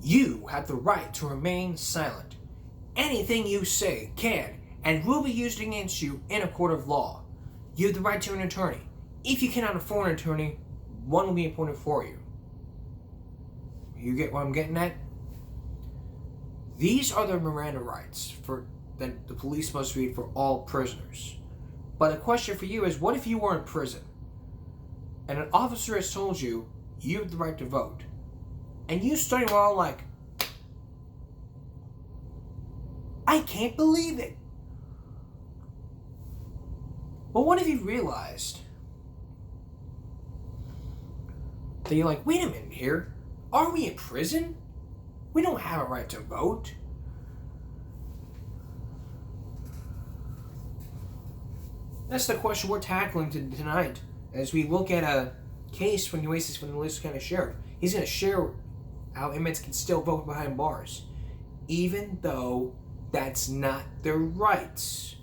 You have the right to remain silent. Anything you say can and will be used against you in a court of law. You have the right to an attorney. If you cannot afford an attorney, one will be appointed for you. You get what I'm getting at? These are the Miranda rights that the police must read for all prisoners. But the question for you is, what if you were in prison and an officer has told you you have the right to vote, and you study all like, I can't believe it. But what if you realized that you're like, wait a minute here, are we in prison? We don't have a right to vote. That's the question we're tackling tonight as we look at a case from Nueces from the Lewis County Sheriff. He's going to share how inmates can still vote behind bars, even though that's not their rights.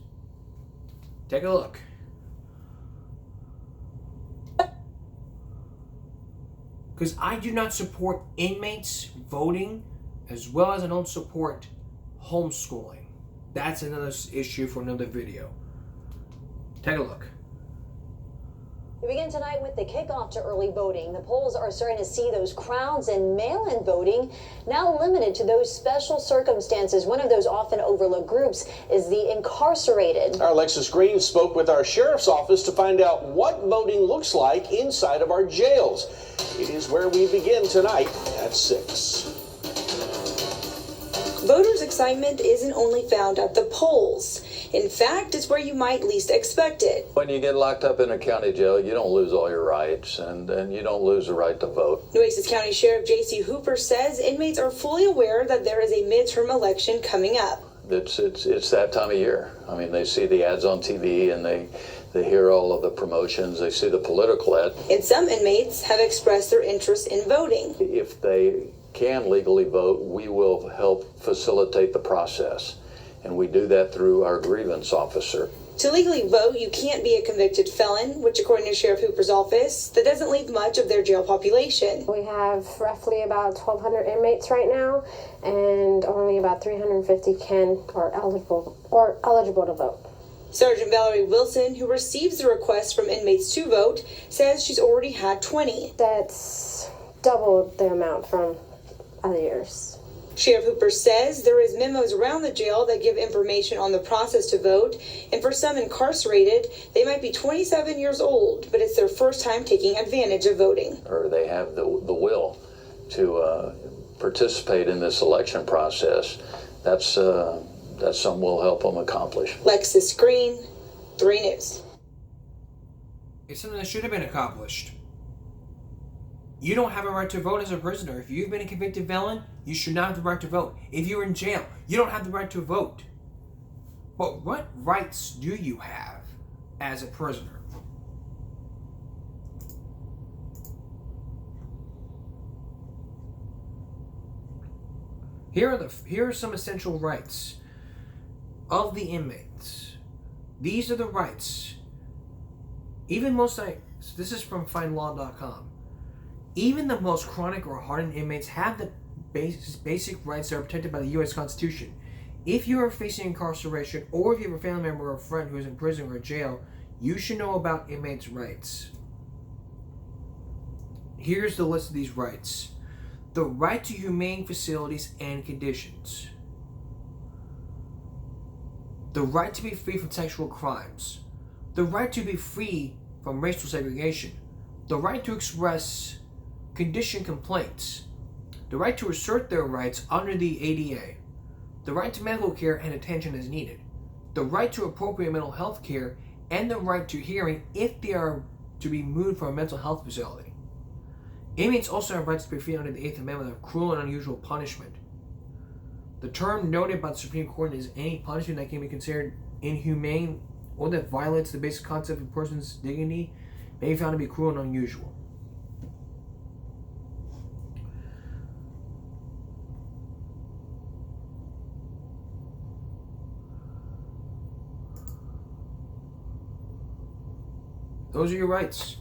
Take a look. Because I do not support inmates voting, as well as I don't support homeschooling. That's another issue for another video. Take a look. We begin tonight with the kickoff to early voting. The polls are starting to see those crowds, and mail-in voting now limited to those special circumstances. One of those often overlooked groups is the incarcerated. Our Alexis Green spoke with our sheriff's office to find out what voting looks like inside of our jails. It is where we begin tonight at 6. Voters' excitement isn't only found at the polls. In fact, it's where you might least expect it. When you get locked up in a county jail, you don't lose all your rights, and you don't lose the right to vote. Nueces County Sheriff J.C. Hooper says inmates are fully aware that there is a midterm election coming up. It's that time of year. I mean, they see the ads on TV, and they hear all of the promotions. They see the political ad. And some inmates have expressed their interest in voting. If they can legally vote, we will help facilitate the process. And we do that through our grievance officer. To legally vote, you can't be a convicted felon, which according to Sheriff Hooper's office, that doesn't leave much of their jail population. We have roughly about 1,200 inmates right now, and only about 350 are eligible to vote. Sergeant Valerie Wilson, who receives the request from inmates to vote, says she's already had 20. That's double the amount from other years. Sheriff Hooper says there is memos around the jail that give information on the process to vote, and for some incarcerated, they might be 27 years old, but it's their first time taking advantage of voting. Or they have the will to participate in this election process. That's something we'll help them accomplish. Lexis Green, 3 News. It's something that should have been accomplished. You don't have a right to vote as a prisoner. If you've been a convicted felon, you should not have the right to vote. If you're in jail, you don't have the right to vote. But what rights do you have as a prisoner? Here are some essential rights of the inmates. These are the rights. This is from findlaw.com. Even the most chronic or hardened inmates have the basic rights that are protected by the U.S. Constitution. If you are facing incarceration, or if you have a family member or a friend who is in prison or jail, you should know about inmates' rights. Here's the list of these rights. The right to humane facilities and conditions. The right to be free from sexual crimes. The right to be free from racial segregation. The right to express condition complaints, the right to assert their rights under the ADA, the right to medical care and attention as needed, the right to appropriate mental health care, and the right to hearing if they are to be moved from a mental health facility. Inmates also have rights to be free under the 8th Amendment of cruel and unusual punishment. The term noted by the Supreme Court is any punishment that can be considered inhumane or that violates the basic concept of a person's dignity may be found to be cruel and unusual. Those are your rights.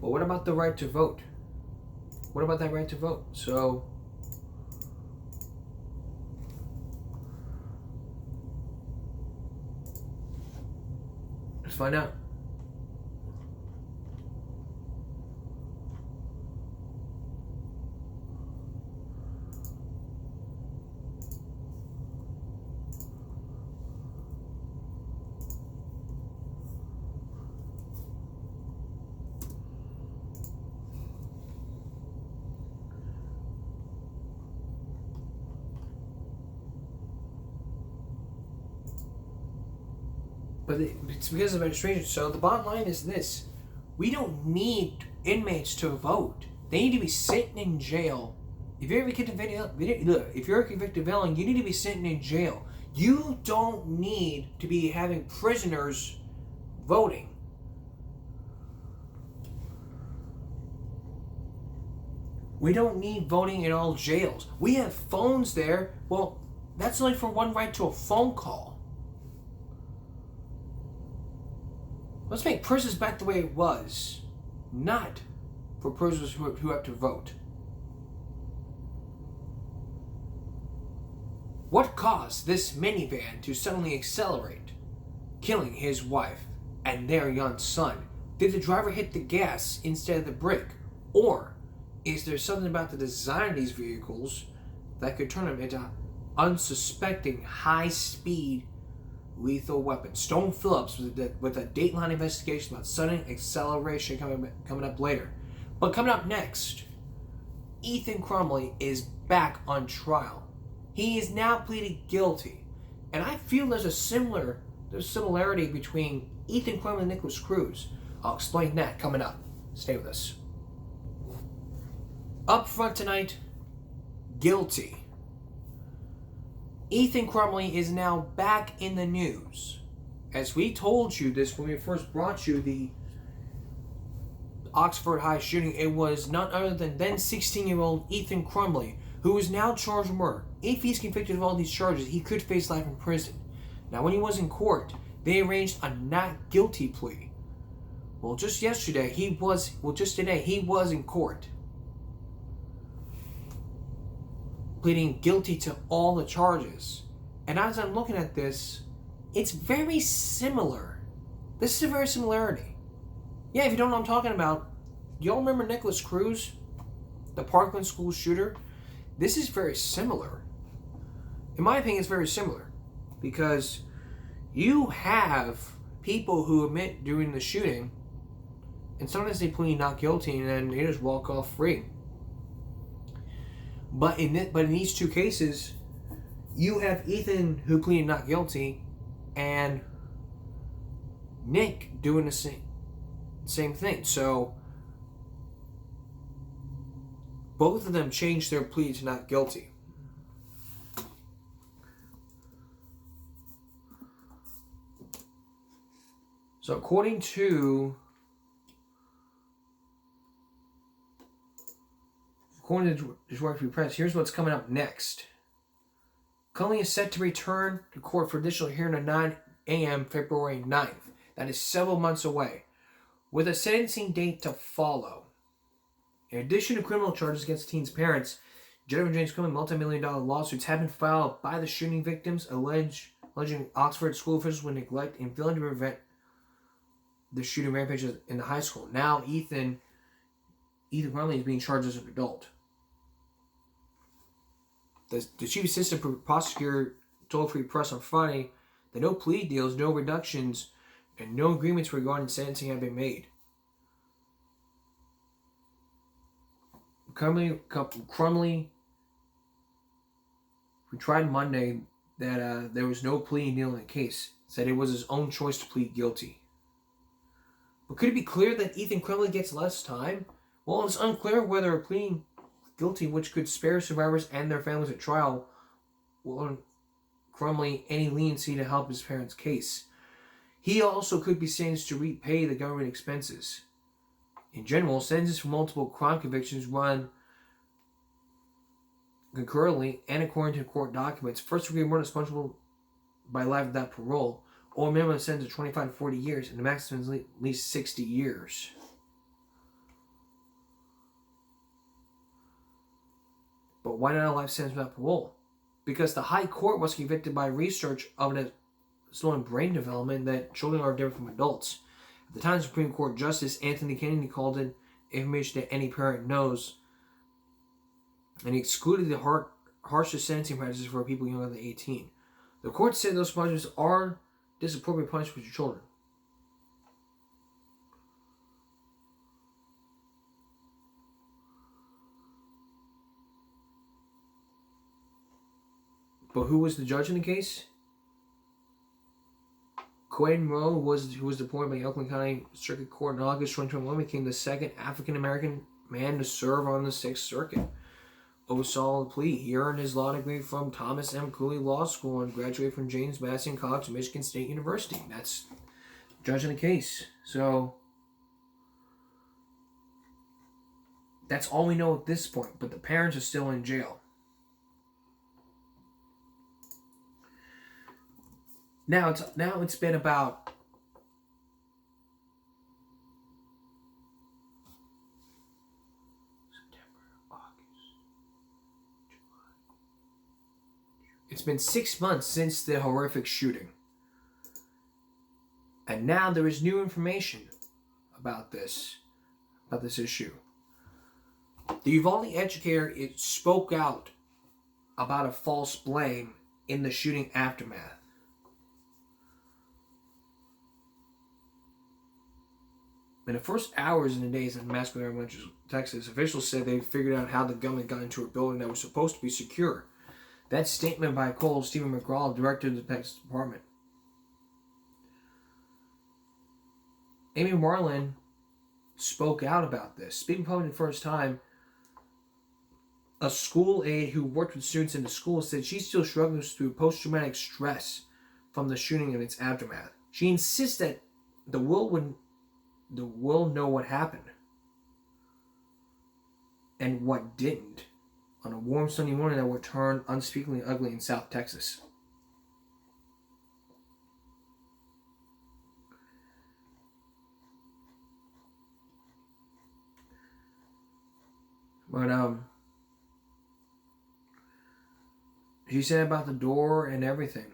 But what about the right to vote? What about that right to vote? So, Let's find out. But it's because of registration. So the bottom line is this. We don't need inmates to vote. They need to be sitting in jail. If you're a convicted felon, you need to be sitting in jail. You don't need to be having prisoners voting. We don't need voting in all jails. We have phones there. Well, that's only for one right to a phone call. Let's make prisons back the way it was, not for prisoners who have to vote. What caused this minivan to suddenly accelerate, killing his wife and their young son? Did the driver hit the gas instead of the brake? Or is there something about the design of these vehicles that could turn them into unsuspecting, high-speed, lethal weapons? Stone Phillips with a Dateline investigation about sudden acceleration coming up later. But coming up next, Ethan Crumbley is back on trial. He is now pleaded guilty, and I feel there's a similarity between Ethan Crumbley and Nikolas Cruz. I'll explain that coming up. Stay with us. Up front tonight, guilty. Ethan Crumbley is now back in the news. As we told you this when we first brought you the Oxford High shooting, it was none other than 16-year-old Ethan Crumbley, who is now charged with murder. If he's convicted of all these charges, he could face life in prison. Now, when he was in court, they arranged a not guilty plea. Well, just today, he was in court, pleading guilty to all the charges. And as I'm looking at this, it's very similar. This is a very similarity. Yeah, if you don't know what I'm talking about, y'all remember Nikolas Cruz, the Parkland school shooter? This is very similar. In my opinion, it's very similar. Because you have people who admit during the shooting, and sometimes they plead not guilty and then they just walk off free. But in these two cases, you have Ethan who pleaded not guilty, and Nick doing the same thing. So both of them changed their plea to not guilty. So according to Detroit Free Press, here's what's coming up next. Crumbley is set to return to court for additional hearing at 9 a.m. February 9th. That is several months away, with a sentencing date to follow. In addition to criminal charges against the teen's parents, Jennifer James Crumbley multi-million-dollar lawsuits have been filed by the shooting victims, alleging Oxford school officials would neglect and failing to prevent the shooting rampage in the high school. Now Ethan Crumbley is being charged as an adult. The chief assistant prosecutor told Free Press on Friday that no plea deals, no reductions, and no agreements regarding sentencing have been made. Crumbley, we tried Monday that there was no plea deal in the case. Said it was his own choice to plead guilty. But could it be clear that Ethan Crumbley gets less time? Well, it's unclear whether pleading guilty, which could spare survivors and their families at trial, will earn Crumbley any leniency to help his parents' case. He also could be sentenced to repay the government expenses. In general, sentences for multiple crime convictions run concurrently and according to court documents. First-degree murder is punishable by life without parole, or a minimum sentence of 25 to 40 years, and the maximum is at least 60 years. But why not a life sentence without parole? Because the High Court was convicted by research of an slow in brain development that children are different from adults. At the time, Supreme Court Justice Anthony Kennedy called it information that any parent knows, and he excluded the harshest sentencing practices for people younger than 18. The court said those punishments are disappropriate punishments for children. But who was the judge in the case? Quaden Rowe, who was appointed by the Oakland County Circuit Court in August 2021, became the second African-American man to serve on the 6th Circuit. Oversaw the plea. He earned his law degree from Thomas M. Cooley Law School and graduated from James Madison College of Michigan State University. That's the judge in the case. So that's all we know at this point. But the parents are still in jail. Now it's been about It's been 6 months since the horrific shooting. And now there is new information about this issue. The Uvalde educator spoke out about a false blame in the shooting aftermath. In the first hours and days of the massacre in Elementary, Texas, officials said they figured out how the gunman got into a building that was supposed to be secure. That statement by Cole Stephen McGraw, director of the Texas Department. Amy Marlin spoke out about this. Speaking probably the first time, a school aide who worked with students in the school said she still struggles through post-traumatic stress from the shooting and its aftermath. She insists that the world know what happened and what didn't on a warm sunny morning that would turn unspeakably ugly in South Texas. But she said about the door and everything.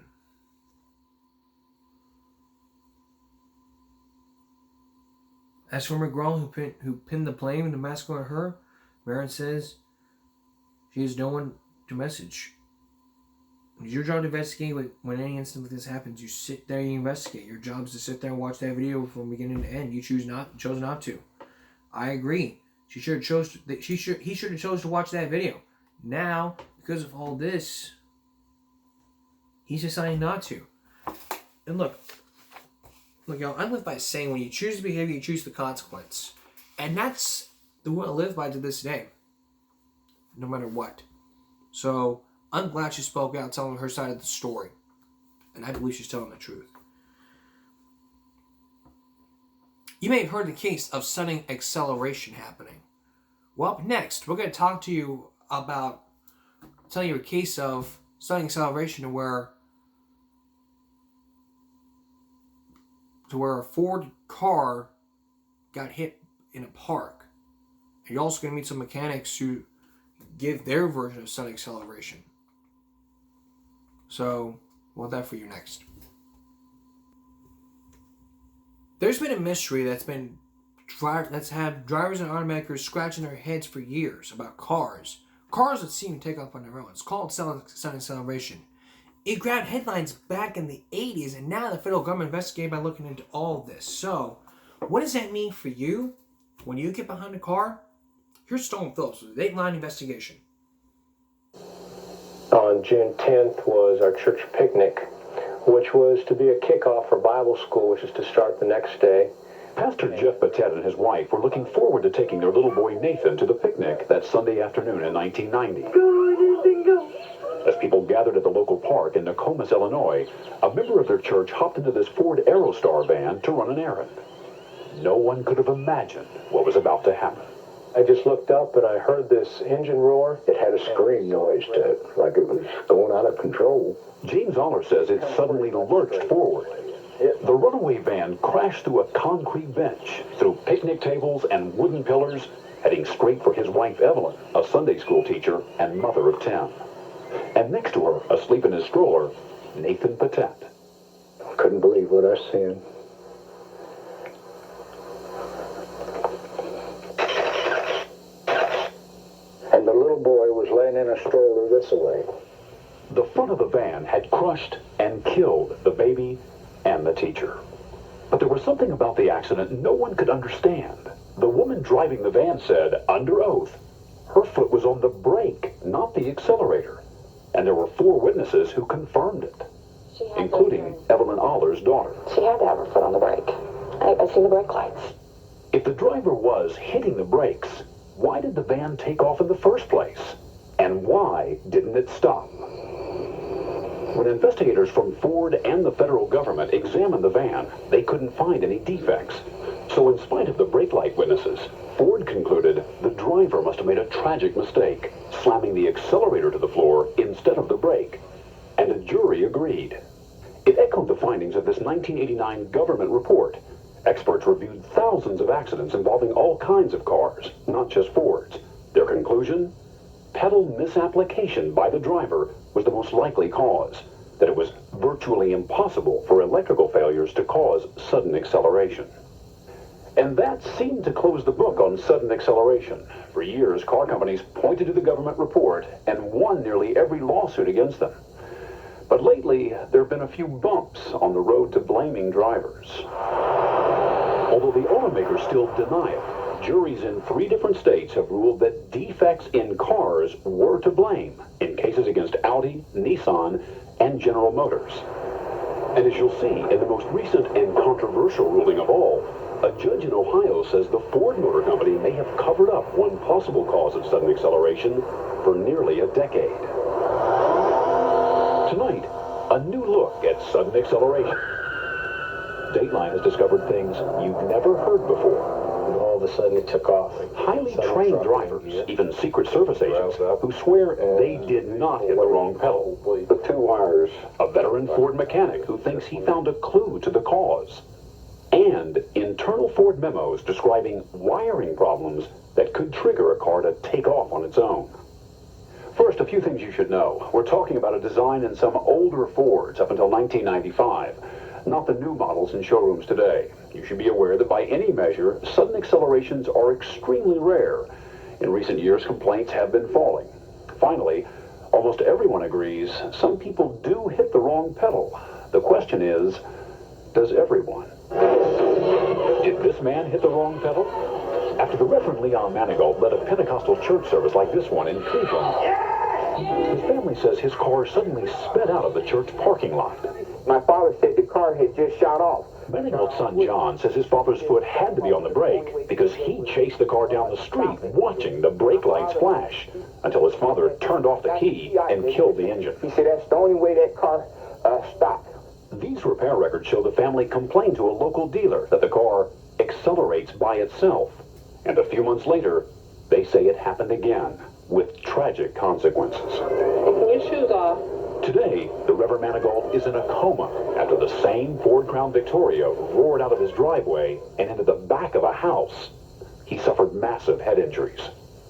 As for McGraw, who pinned the blame and the massacre on her, Marin says she has no one to message. It's your job to investigate when any incident like this happens. You sit there and you investigate. Your job is to sit there and watch that video from beginning to end. You chose not to. I agree. He should have chose to watch that video. Now, because of all this, he's deciding not to. And look, y'all, I live by saying when you choose the behavior, you choose the consequence. And that's the one I live by to this day. No matter what. So, I'm glad she spoke out telling her side of the story. And I believe she's telling the truth. You may have heard the case of sudden acceleration happening. Well, up next, we're going to talk to you about, tell you a case of sudden acceleration to where a Ford car got hit in a park. And you're also going to meet some mechanics who give their version of sudden acceleration. So, we'll have that for you next. There's been a mystery that's had drivers and automakers scratching their heads for years about cars. Cars that seem to take off on their own. It's called sudden acceleration. It grabbed headlines back in the 80s, and now the federal government investigated by looking into all this. So, what does that mean for you when you get behind a car? Here's Stone Phillips with a Dateline investigation. On June 10th was our church picnic, which was to be a kickoff for Bible school, which is to start the next day. Pastor Jeff Batet and his wife were looking forward to taking their little boy Nathan to the picnic that Sunday afternoon in 1990. As people gathered at the local park in Nokomis, Illinois, a member of their church hopped into this Ford Aerostar van to run an errand. No one could have imagined what was about to happen. I just looked up and I heard this engine roar. It had a scream noise to it, like it was going out of control. Gene Zoller says it suddenly lurched forward. The runaway van crashed through a concrete bench, through picnic tables and wooden pillars, heading straight for his wife Evelyn, a Sunday school teacher and mother of 10. And next to her, asleep in his stroller, Nathan Patet. Couldn't believe what I seen. And the little boy was laying in a stroller this way. The front of the van had crushed and killed the baby and the teacher. But there was something about the accident no one could understand. The woman driving the van said, under oath, her foot was on the brake, not the accelerator. And there were 4 witnesses who confirmed it, including Evelyn Aller's daughter. She had to have her foot on the brake. I see the brake lights. If the driver was hitting the brakes, why did the van take off in the first place? And why didn't it stop? When investigators from Ford and the federal government examined the van, they couldn't find any defects. So in spite of the brake light witnesses, Ford concluded the driver must have made a tragic mistake, slamming the accelerator to the floor instead of the brake. And a jury agreed. It echoed the findings of this 1989 government report. Experts reviewed thousands of accidents involving all kinds of cars, not just Fords. Their conclusion? Pedal misapplication by the driver was the most likely cause, that it was virtually impossible for electrical failures to cause sudden acceleration. And that seemed to close the book on sudden acceleration. For years, car companies pointed to the government report and won nearly every lawsuit against them. But lately, there have been a few bumps on the road to blaming drivers. Although the automakers still deny it, juries in 3 different states have ruled that defects in cars were to blame in cases against Audi, Nissan, and General Motors. And as you'll see in the most recent and controversial ruling of all, a judge in Ohio says the Ford Motor Company may have covered up one possible cause of sudden acceleration for nearly a decade. Tonight, a new look at sudden acceleration. Dateline has discovered things you've never heard before. All of a sudden it took off. Highly trained drivers, even Secret Service agents, who swear they did not hit the wrong pedal. The 2 wires. A veteran Ford mechanic who thinks he found a clue to the cause. And internal Ford memos describing wiring problems that could trigger a car to take off on its own. First, a few things you should know. We're talking about a design in some older Fords up until 1995, not the new models in showrooms today. You should be aware that by any measure, sudden accelerations are extremely rare. In recent years, complaints have been falling. Finally, almost everyone agrees some people do hit the wrong pedal. The question is, does everyone? Did this man hit the wrong pedal? After the Reverend Leon Manigault led a Pentecostal church service like this one in Cleveland, his family says his car suddenly sped out of the church parking lot. My father said the car had just shot off. Manigault's son John says his father's foot had to be on the brake because he chased the car down the street watching the brake lights flash until his father turned off the key and killed the engine. He said that's the only way that car stopped. These repair records show the family complained to a local dealer that the car accelerates by itself. And a few months later, they say it happened again with tragic consequences. Taking your shoes off. Today, the Reverend Manigault is in a coma after the same Ford Crown Victoria roared out of his driveway and into the back of a house. He suffered massive head injuries.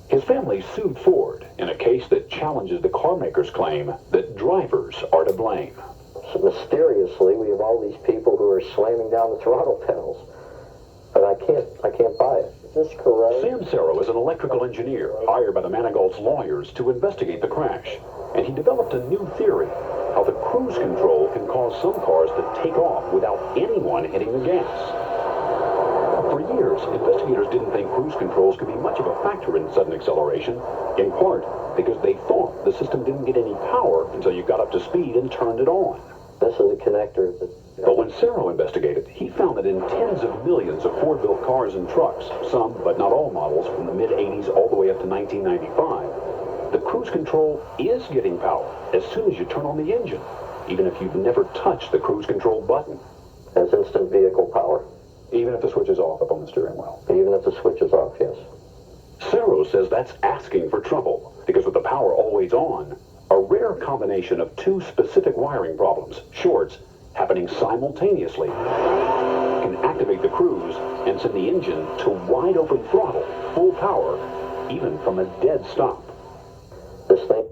His family sued Ford in a case that challenges the carmaker's claim that drivers are to blame. So mysteriously, we have all these people who are slamming down the throttle pedals. But I can't buy it. Is this correct? Sam Serro is an electrical engineer hired by the Manigault's lawyers to investigate the crash. And he developed a new theory, how the cruise control can cause some cars to take off without anyone hitting the gas. For years, investigators didn't think cruise controls could be much of a factor in sudden acceleration, in part because they thought the system didn't get any power until you got up to speed and turned it on. This is a connector. But when Serro investigated, he found that in tens of millions of Ford-built cars and trucks, some but not all models from the mid-'80s all the way up to 1995, the cruise control is getting power as soon as you turn on the engine, even if you've never touched the cruise control button. Has instant vehicle power. Even if the switch is off up on the steering wheel. Even if the switch is off, yes. Serro says that's asking for trouble, because with the power always on, a rare combination of 2 specific wiring problems, shorts, happening simultaneously, can activate the cruise and send the engine to wide open throttle, full power, even from a dead stop. This thing.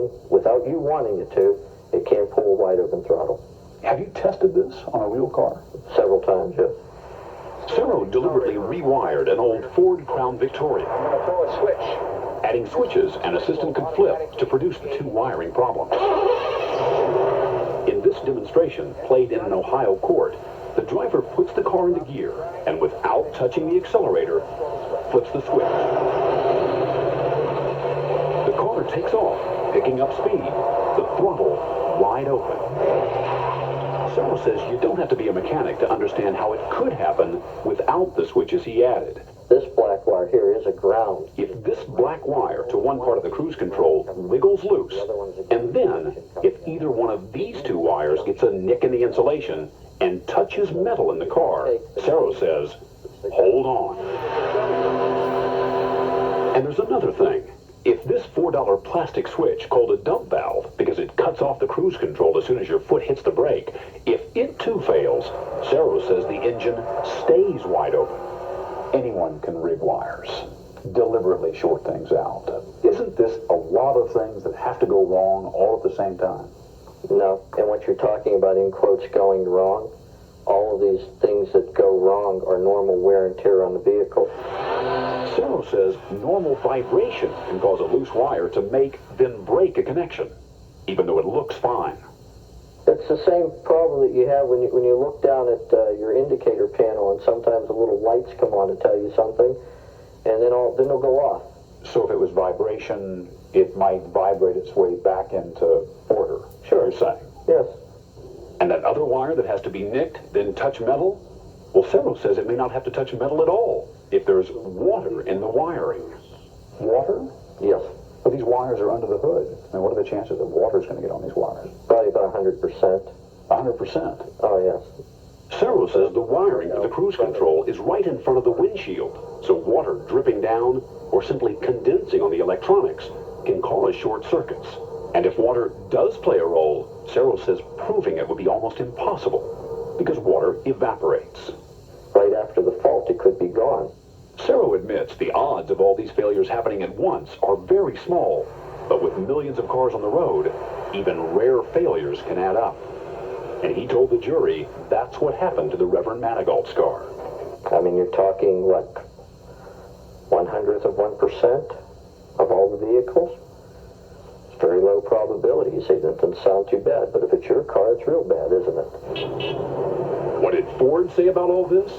can, without you wanting it to, it can pull a wide open throttle. Have you tested this on a real car? Several times, yes. Serro deliberately rewired an old Ford Crown Victoria, Throw a switch. adding switches an assistant could flip to produce the two wiring problems. In this demonstration, played in an Ohio court, the driver puts the car into gear and without touching the accelerator, flips the switch. The car takes off, picking up speed, the throttle wide open. Serro says you don't have to be a mechanic to understand how it could happen without the switches he added. This black wire here is a ground. If this black wire to one part of the cruise control wiggles loose, and then if either one of these two wires gets a nick in the insulation and touches metal in the car, Serro says, hold on. And there's another thing. If this $4 plastic switch, called a dump valve, because it cuts off the cruise control as soon as your foot hits the brake, if it too fails, Serro says the engine stays wide open. Anyone can rig wires, deliberately short things out. Isn't this a lot of things that have to go wrong all at the same time? No, and what you're talking about, in quotes, going wrong, all of these things that go wrong are normal wear and tear on the vehicle. Serro says normal vibration can cause a loose wire to make, then break a connection, even though it looks fine. It's the same problem that you have when you look down at your indicator panel, and sometimes the little lights come on to tell you something, and then they'll go off. So if it was vibration, it might vibrate its way back into order. Sure. You're saying? Yes. And that other wire that has to be nicked, then touch metal? Well, Serro says it may not have to touch metal at all if there's water in the wiring. Water? Yes. But these wires are under the hood. I mean, what are the chances that water's going to get on these wires? Probably about 100%. 100%? Oh, yes. Serro says the wiring for the cruise control is right in front of the windshield, so water dripping down or simply condensing on the electronics can cause short circuits. And if water does play a role, Serro says proving it would be almost impossible because water evaporates. Right after the fault, it could be gone. Serro admits the odds of all these failures happening at once are very small, but with millions of cars on the road, even rare failures can add up. And he told the jury that's what happened to the Reverend Manigault's car. I mean, you're talking, what, 1/100 of 1% of all the vehicles? It's very low probability. You say that doesn't sound too bad, but if it's your car, it's real bad, isn't it? What did Ford say about all this?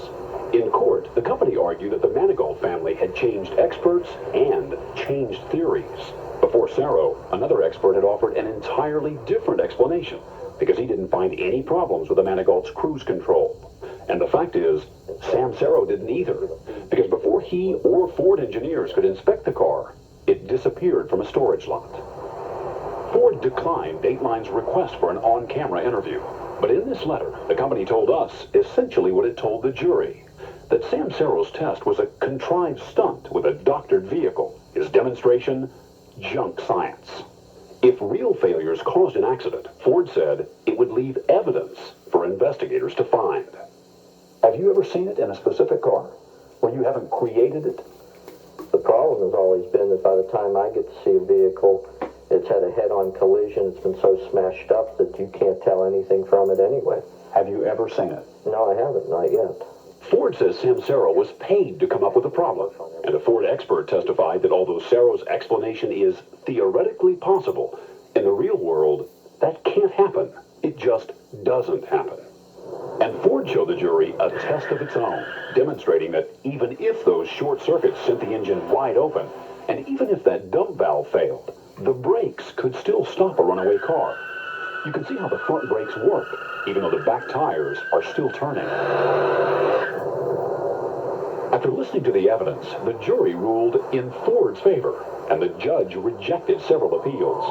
In court, the company argued that the Manigault family had changed experts and changed theories. Before Serro, another expert had offered an entirely different explanation because he didn't find any problems with the Manigault's cruise control. And the fact is, Sam Serro didn't either, because before he or Ford engineers could inspect the car, it disappeared from a storage lot. Ford declined Dateline's request for an on-camera interview, but in this letter, the company told us essentially what it told the jury, that Sam Serro's test was a contrived stunt with a doctored vehicle, his demonstration, junk science. If real failures caused an accident, Ford said it would leave evidence for investigators to find. Have you ever seen it in a specific car where you haven't created it? The problem has always been that by the time I get to see a vehicle, it's had a head-on collision. It's been so smashed up that you can't tell anything from it anyway. Have you ever seen it? No, I haven't, not yet. Ford says Sam Serro was paid to come up with a problem, and a Ford expert testified that although Serro's explanation is theoretically possible, in the real world, that can't happen. It just doesn't happen. And Ford showed the jury a test of its own, demonstrating that even if those short circuits sent the engine wide open, and even if that dump valve failed, the brakes could still stop a runaway car. You can see how the front brakes work, even though the back tires are still turning. After listening to the evidence, the jury ruled in Ford's favor, and the judge rejected several appeals.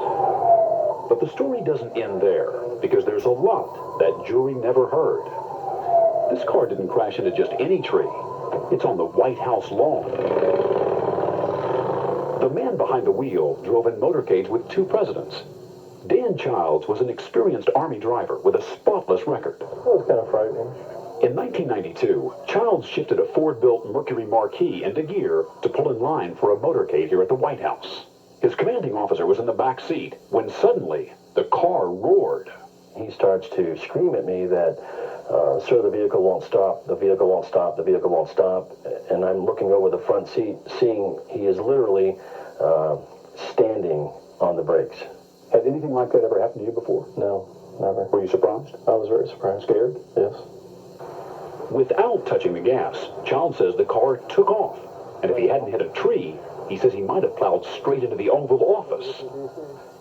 But the story doesn't end there, because there's a lot that jury never heard. This car didn't crash into just any tree. It's on the White House lawn. The man behind the wheel drove in motorcades with two presidents. Dan Childs was an experienced Army driver with a spotless record. That was kind of frightening. In 1992, Childs shifted a Ford-built Mercury Marquis into gear to pull in line for a motorcade here at the White House. His commanding officer was in the back seat when suddenly the car roared. He starts to scream at me that, sir, the vehicle won't stop, the vehicle won't stop, the vehicle won't stop. And I'm looking over the front seat, seeing he is literally standing on the brakes. Had anything like that ever happened to you before? No, never. Were you surprised? I was very surprised. Scared? Yes. Without touching the gas, Child says the car took off. And if he hadn't hit a tree, he says he might have plowed straight into the Oval Office.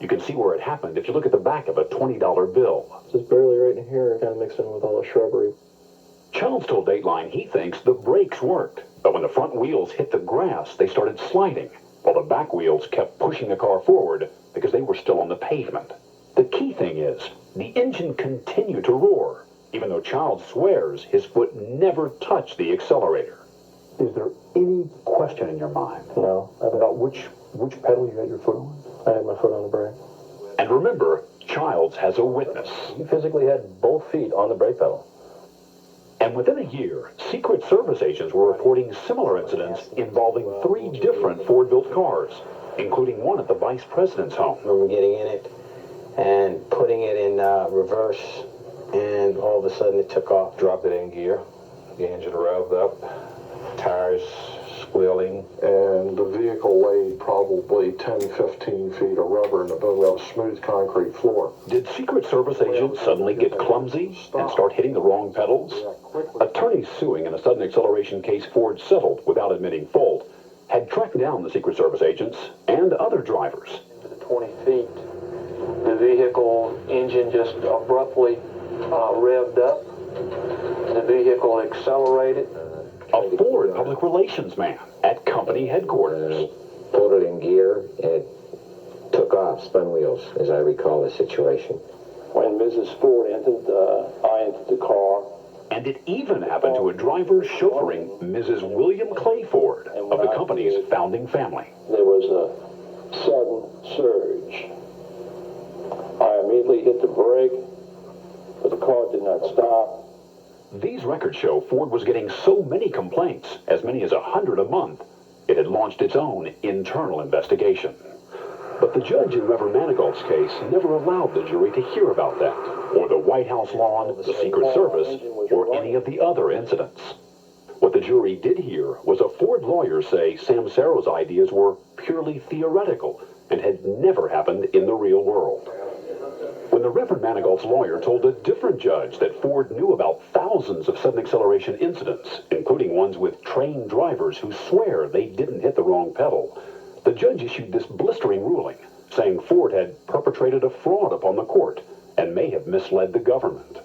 You can see where it happened if you look at the back of a $20 bill. Just barely right in here, kind of mixed in with all the shrubbery. Childs told Dateline he thinks the brakes worked, but when the front wheels hit the grass, they started sliding, while the back wheels kept pushing the car forward because they were still on the pavement. The key thing is, the engine continued to roar, even though Childs swears his foot never touched the accelerator. Is there any question in your mind? No. About which pedal you had your foot on? I had my foot on the brake. And remember, Childs has a witness. He physically had both feet on the brake pedal. And within a year, Secret Service agents were reporting similar incidents involving 3 different Ford-built cars, including one at the vice president's home. I remember getting in it and putting it in reverse, and all of a sudden it took off. Dropped it in gear, the engine revved up, tires squealing. And the vehicle laid probably 10, 15 feet of rubber in the middle of a smooth concrete floor. Did Secret Service agents suddenly get clumsy and start hitting the wrong pedals? Attorneys suing in a sudden acceleration case Ford settled without admitting fault had tracked down the Secret Service agents and other drivers. 20 feet, the vehicle engine just abruptly revved up. The vehicle accelerated. A Ford public relations man at company headquarters. Put it in gear, it took off, spun wheels, as I recall the situation. When Mrs. Ford entered, I entered the car. And it even happened to a driver chauffeuring Mrs. William Clay Ford of the company's founding family. There was a sudden surge. I immediately hit the brake, but the car did not stop. These records show Ford was getting so many complaints, as many as 100 a month, it had launched its own internal investigation. But the judge in Reverend Manigault's case never allowed the jury to hear about that, or the White House lawn, the Secret Service, or any of the other incidents. What the jury did hear was a Ford lawyer say Samsero's ideas were purely theoretical and had never happened in the real world. When the Reverend Manigault's lawyer told a different judge that Ford knew about thousands of sudden acceleration incidents, including ones with trained drivers who swear they didn't hit the wrong pedal, the judge issued this blistering ruling, saying Ford had perpetrated a fraud upon the court and may have misled the government.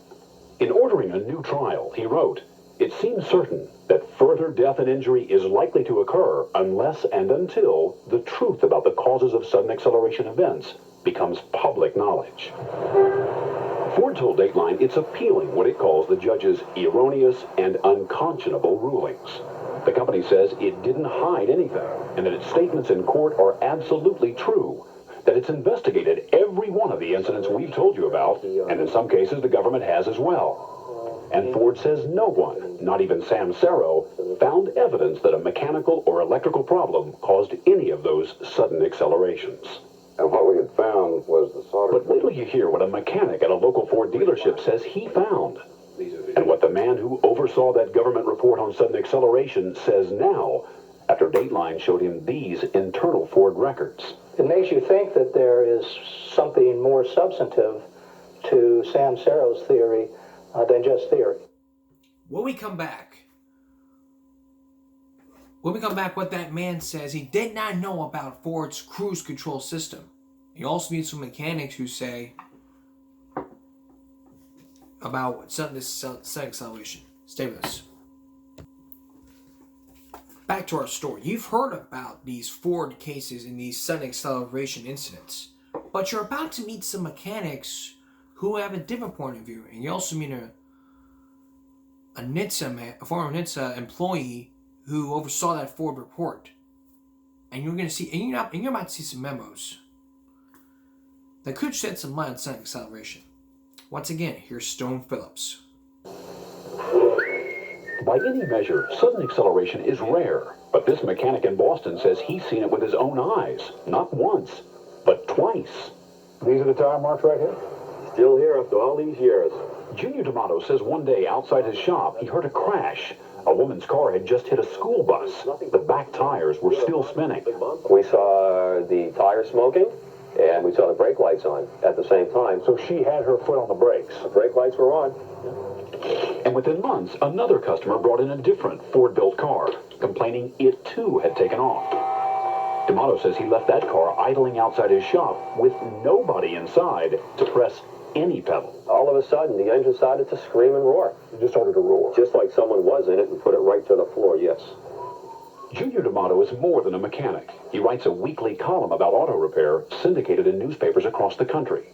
In ordering a new trial, he wrote, "It seems certain that further death and injury is likely to occur unless and until the truth about the causes of sudden acceleration events becomes public knowledge." Ford told Dateline it's appealing what it calls the judge's erroneous and unconscionable rulings. The company says it didn't hide anything, and that its statements in court are absolutely true, that it's investigated every one of the incidents we've told you about, and in some cases the government has as well. And Ford says no one, not even Samsero, found evidence that a mechanical or electrical problem caused any of those sudden accelerations. And what we had found was the solder. But wait till you hear what a mechanic at a local Ford dealership says he found. And what the man who oversaw that government report on sudden acceleration says now, after Dateline showed him these internal Ford records. It makes you think that there is something more substantive to Samsero's theory than just theory. When we come back, what that man says he did not know about Ford's cruise control system. You also meet some mechanics who say about sudden acceleration. Stay with us. Back to our story. You've heard about these Ford cases and these sudden acceleration incidents, but you're about to meet some mechanics who have a different point of view, and you also meet a former NHTSA employee who oversaw that Ford report, and you're going to see, and you're about to see some memos that could shed some light on sudden acceleration. Once again, here's Stone Phillips. By any measure, sudden acceleration is rare, but this mechanic in Boston says he's seen it with his own eyes, not once, but twice. These are the tire marks right here? Still here after all these years. Junior D'Amato says one day outside his shop, he heard a crash. A woman's car had just hit a school bus. The back tires were still spinning. We saw the tire smoking, and we saw the brake lights on at the same time. So she had her foot on the brakes. The brake lights were on. And within months, another customer brought in a different Ford-built car, complaining it too had taken off. D'Amato says he left that car idling outside his shop with nobody inside to press any pedal. All of a sudden, the engine started to scream and roar. It just started to roar. Just like someone was in it and put it right to the floor, yes. Junior D'Amato is more than a mechanic. He writes a weekly column about auto repair syndicated in newspapers across the country.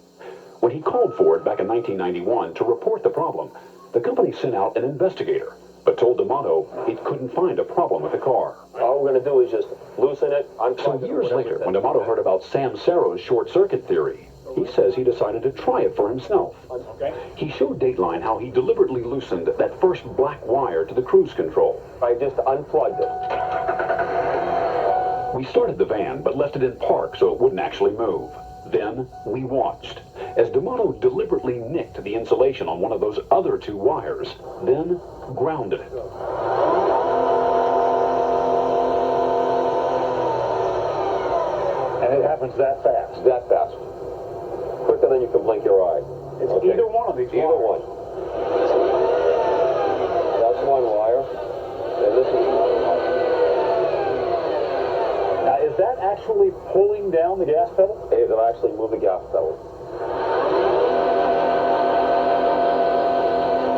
When he called Ford back in 1991 to report the problem, the company sent out an investigator, but told D'Amato it couldn't find a problem with the car. All we're going to do is just loosen it, So years later, when D'Amato heard about Sam Serro's short-circuit theory, he says he decided to try it for himself. He showed Dateline how he deliberately loosened that first black wire to the cruise control. I just unplugged it. We started the van, but left it in park so it wouldn't actually move. Then we watched as D'Amato deliberately nicked the insulation on one of those other two wires, then grounded it. And it happens that fast. That fast. Quicker than you can blink your eye. It's either one of these Either wires. one. That's one wire. And this is another wire. Now, is that actually pulling down the gas pedal? It'll actually move the gas pedal.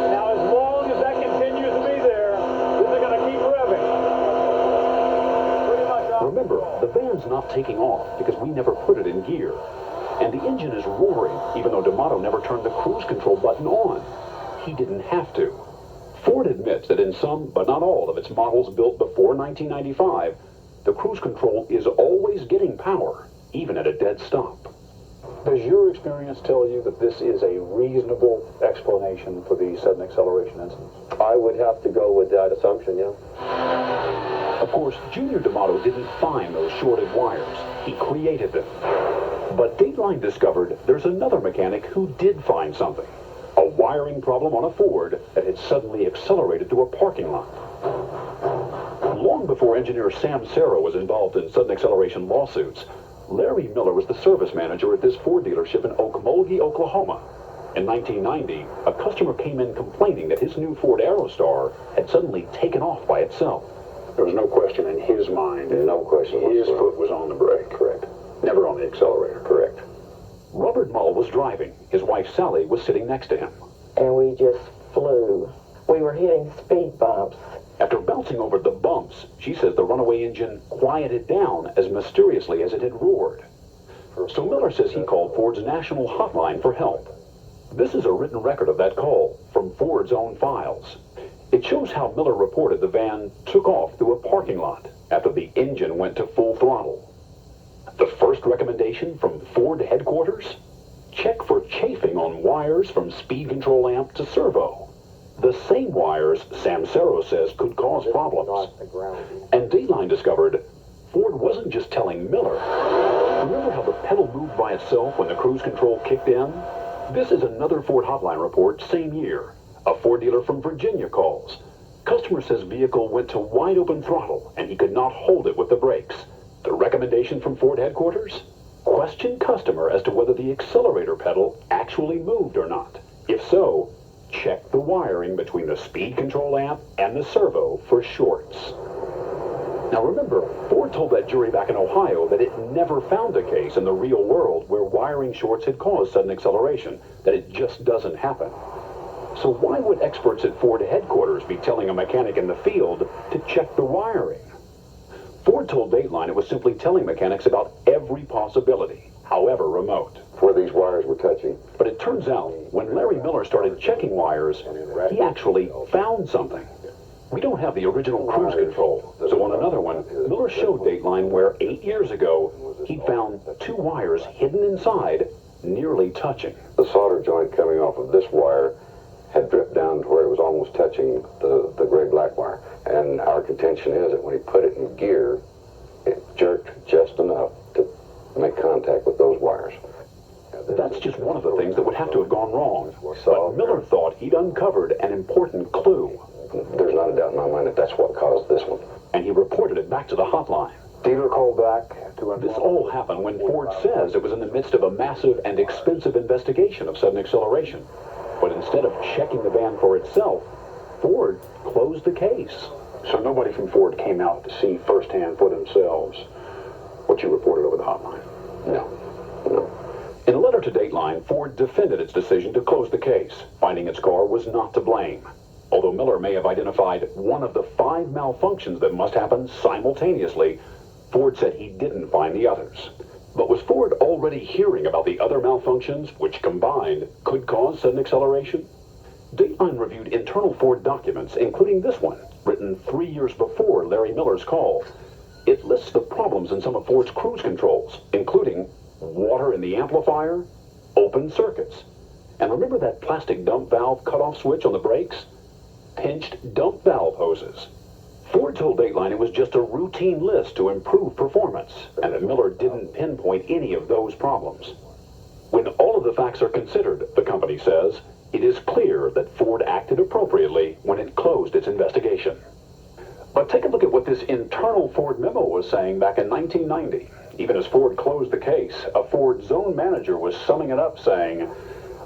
Now, as long as that continues to be there, this is going to keep revving. Pretty much. Remember, the van's not taking off because we never put it in gear. And the engine is roaring, even though D'Amato never turned the cruise control button on. He didn't have to. Ford admits that in some, but not all, of its models built before 1995, the cruise control is always getting power, even at a dead stop. Does your experience tell you that this is a reasonable explanation for the sudden acceleration incidents? I would have to go with that assumption, yeah. Of course, Junior D'Amato didn't find those shorted wires. He created them. But Dateline discovered there's another mechanic who did find something. A wiring problem on a Ford that had suddenly accelerated through a parking lot. Long before engineer Sam Serro was involved in sudden acceleration lawsuits, Larry Miller was the service manager at this Ford dealership in Okmulgee, Oklahoma. In 1990, a customer came in complaining that his new Ford Aerostar had suddenly taken off by itself. There was no question in his mind. No question. His foot was on the brake. Correct. Never on the accelerator. Correct. Robert Mull was driving. His wife Sally was sitting next to him. And we just flew. We were hitting speed bumps. After bouncing over the bumps, she says the runaway engine quieted down as mysteriously as it had roared. So Miller says he called Ford's national hotline for help. This is a written record of that call from Ford's own files. It shows how Miller reported the van took off through a parking lot after the engine went to full throttle. The first recommendation from Ford headquarters? Check for chafing on wires from speed control amp to servo. The same wires Sam Serro says could cause problems. And Dateline discovered Ford wasn't just telling Miller. Remember how the pedal moved by itself when the cruise control kicked in? This is another Ford hotline report, same year. A Ford dealer from Virginia calls. Customer says vehicle went to wide open throttle and he could not hold it with the brakes. The recommendation from Ford headquarters? Question customer as to whether the accelerator pedal actually moved or not. If so, check the wiring between the speed control amp and the servo for shorts. Now remember, Ford told that jury back in Ohio that it never found a case in the real world where wiring shorts had caused sudden acceleration, that it just doesn't happen. So why would experts at Ford headquarters be telling a mechanic in the field to check the wiring? Ford told Dateline it was simply telling mechanics about every possibility, however remote. Where these wires were touching. But it turns out, when Larry Miller started checking wires, he actually found something. We don't have the original cruise control, so on another one, Miller showed Dateline where 8 years ago, he'd found two wires hidden inside, nearly touching. The solder joint coming off of this wire had dripped down to where it was almost touching the gray black wire. And our contention is that when he put it in gear, it jerked just enough to make contact with those wires. That's just one of the things that would have to have gone wrong. But Miller thought he'd uncovered an important clue. There's not a doubt in my mind that that's what caused this one. And he reported it back to the hotline. Dealer called back to This all happened when Ford says it was in the midst of a massive and expensive investigation of sudden acceleration. But instead of checking the van for itself, Ford closed the case. So nobody from Ford came out to see firsthand for themselves what you reported over the hotline? No. In a letter to Dateline, Ford defended its decision to close the case, finding its car was not to blame. Although Miller may have identified one of the 5 malfunctions that must happen simultaneously, Ford said he didn't find the others. But was Ford already hearing about the other malfunctions, which combined could cause sudden acceleration? Dateline reviewed internal Ford documents, including this one, written 3 years before Larry Miller's call. It lists the problems in some of Ford's cruise controls, including water in the amplifier, open circuits. And remember that plastic dump valve cutoff switch on the brakes? Pinched dump valve hoses. Ford told Dateline it was just a routine list to improve performance, and that Miller didn't pinpoint any of those problems. When all of the facts are considered, the company says, it is clear that Ford acted appropriately when it closed its investigation. But take a look at what this internal Ford memo was saying back in 1990. Even as Ford closed the case, a Ford zone manager was summing it up saying,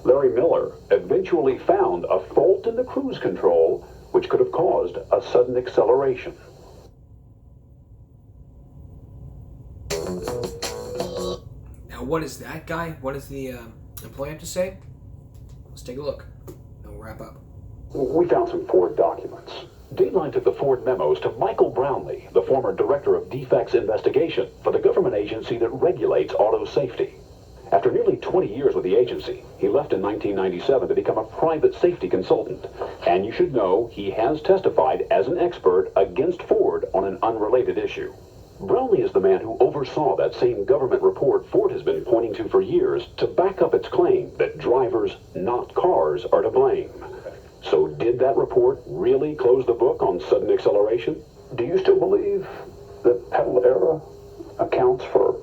Larry Miller eventually found a fault in the cruise control which could have caused a sudden acceleration. Now, what is that guy? What does the employee have to say? Let's take a look, and we'll wrap up. We found some Ford documents. Dateline took the Ford memos to Michael Brownlee, the former director of defects investigation for the government agency that regulates auto safety. After nearly 20 years with the agency, he left in 1997 to become a private safety consultant. And you should know he has testified as an expert against Ford on an unrelated issue. Brownlee is the man who oversaw that same government report Ford has been pointing to for years to back up its claim that drivers, not cars, are to blame. So did that report really close the book on sudden acceleration? Do you still believe that pedal era accounts for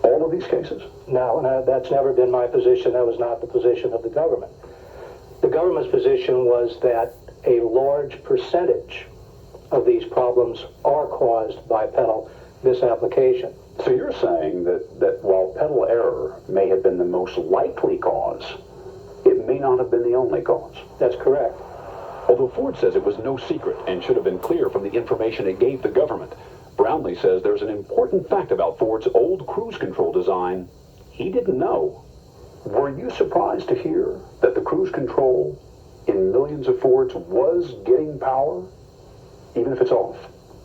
all of these cases? No, that's never been my position. That was not the position of the government. The government's position was that a large percentage of these problems are caused by pedal misapplication. So you're saying that while pedal error may have been the most likely cause, it may not have been the only cause. That's correct. Although Ford says it was no secret and should have been clear from the information it gave the government, Brownlee says there's an important fact about Ford's old cruise control design he didn't know. Were you surprised to hear that the cruise control in millions of Fords was getting power, even if it's off?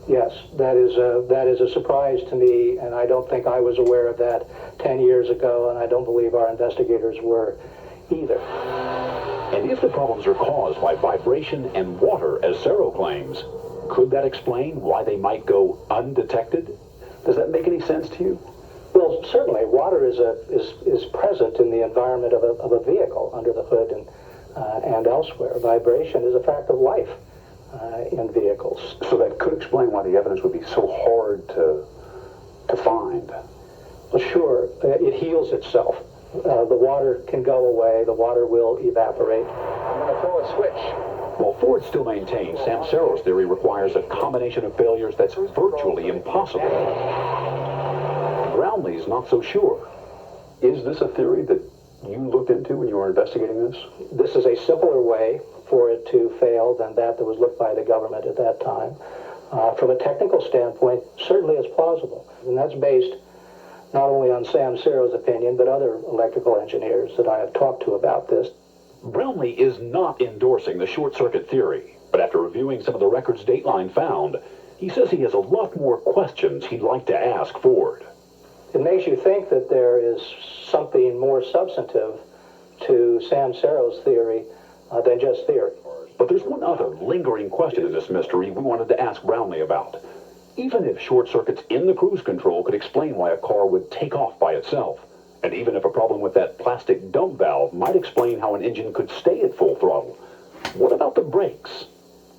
Yes, that is a surprise to me, and I don't think I was aware of that 10 years ago, and I don't believe our investigators were either. And if the problems are caused by vibration and water, as Cerro claims, could that explain why they might go undetected? Does that make any sense to you? Well, certainly, water is present in the environment of a vehicle, under the hood and elsewhere. Vibration is a fact of life in vehicles. So that could explain why the evidence would be so hard to find. Well, sure, it heals itself. The water can go away, the water will evaporate. I'm going to throw a switch. While Ford still maintains Samsero's theory requires a combination of failures that's virtually impossible, Brownlee's not so sure. Is this a theory that you looked into when you were investigating this? This is a simpler way for it to fail than that was looked by the government at that time. From a technical standpoint, certainly it's plausible. And that's based not only on Sam Sero's opinion, but other electrical engineers that I have talked to about this. Brownlee is not endorsing the short-circuit theory, but after reviewing some of the records Dateline found, he says he has a lot more questions he'd like to ask Ford. It makes you think that there is something more substantive to Sam Sero's theory than just theory. But there's one other lingering question in this mystery we wanted to ask Brownlee about. Even if short circuits in the cruise control could explain why a car would take off by itself, And even if a problem with that plastic dump valve might explain how an engine could stay at full throttle, what about the brakes?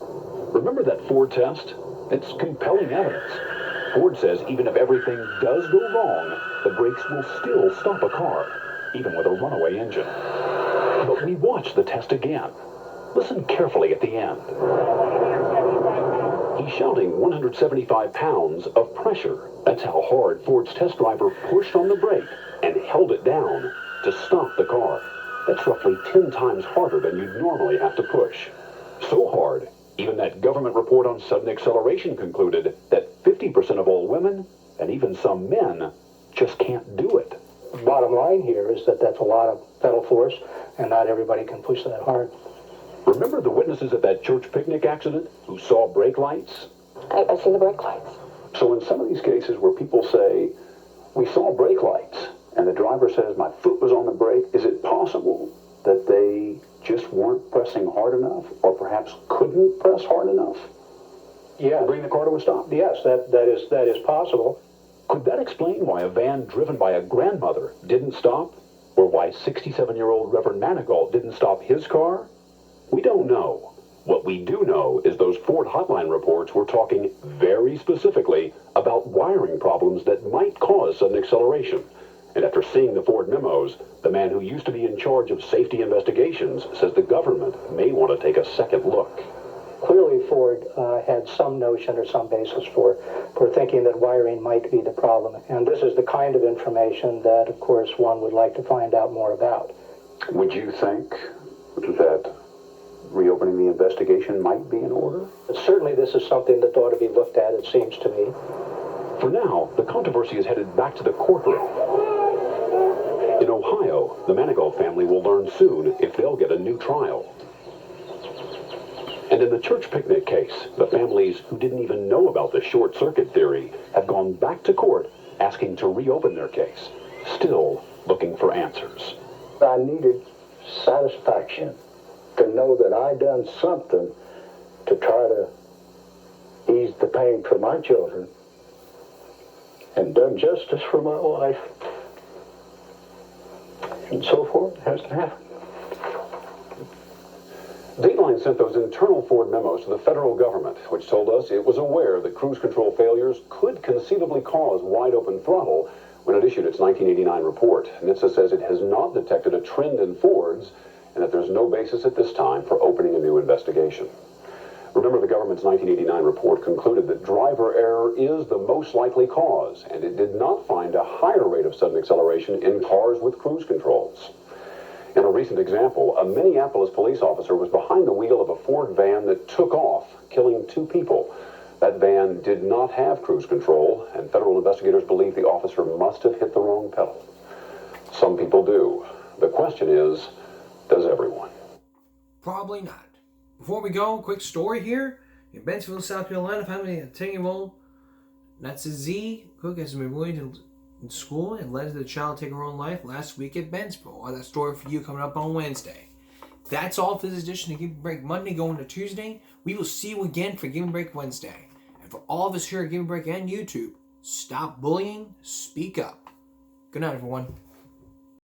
Remember that Ford test? It's compelling evidence. Ford says even if everything does go wrong, the brakes will still stop a car, even with a runaway engine. But we watch the test again. Listen carefully at the end. He's shouting 175 pounds of pressure. That's how hard Ford's test driver pushed on the brake and held it down to stop the car. That's roughly 10 times harder than you'd normally have to push. So hard, even that government report on sudden acceleration concluded that 50% of all women, and even some men, just can't do it. The bottom line here is that that's a lot of pedal force, and not everybody can push that hard. Remember the witnesses at that church picnic accident who saw brake lights? I see the brake lights. So in some of these cases where people say, we saw brake lights, and the driver says, my foot was on the brake, is it possible that they just weren't pressing hard enough, or perhaps couldn't press hard enough? Yeah. To bring the car to a stop? Yes, that is possible. Could that explain why a van driven by a grandmother didn't stop? Or why 67-year-old Reverend Manigault didn't stop his car? We don't know. What we do know is those Ford hotline reports were talking very specifically about wiring problems that might cause sudden acceleration. And after seeing the Ford memos, the man who used to be in charge of safety investigations says the government may want to take a second look. Clearly, Ford had some notion or some basis for thinking that wiring might be the problem. And this is the kind of information that, of course, one would like to find out more about. Would you think that reopening the investigation might be in order? But certainly this is something that ought to be looked at, it seems to me. For now, the controversy is headed back to the courtroom. In Ohio, the Manigault family will learn soon if they'll get a new trial. And in the church picnic case, the families who didn't even know about the short circuit theory have gone back to court asking to reopen their case, still looking for answers. I needed satisfaction to know that I done something to try to ease the pain for my children and done justice for my wife. And so forth hasn't happened. Dateline sent those internal Ford memos to the federal government, which told us it was aware that cruise control failures could conceivably cause wide-open throttle when it issued its 1989 report. NHTSA says it has not detected a trend in Fords and that there's no basis at this time for opening a new investigation. Remember, the government's 1989 report concluded that driver error is the most likely cause, and it did not find a higher rate of sudden acceleration in cars with cruise controls. In a recent example, a Minneapolis police officer was behind the wheel of a Ford van that took off, killing 2 people. That van did not have cruise control, and federal investigators believe the officer must have hit the wrong pedal. Some people do. The question is, does everyone? Probably not. Before we go, quick story here. In Bentonville, South Carolina, family of a 10-year-old Natsa Z Cook has been bullied in school and led to the child take her own life last week at Bentonville. I'll have that story for you coming up on Wednesday. That's all for this edition of Give Me Break Monday going to Tuesday. We will see you again for Give Me Break Wednesday. And for all of us here at Give Me Break and YouTube, stop bullying, speak up. Good night, everyone.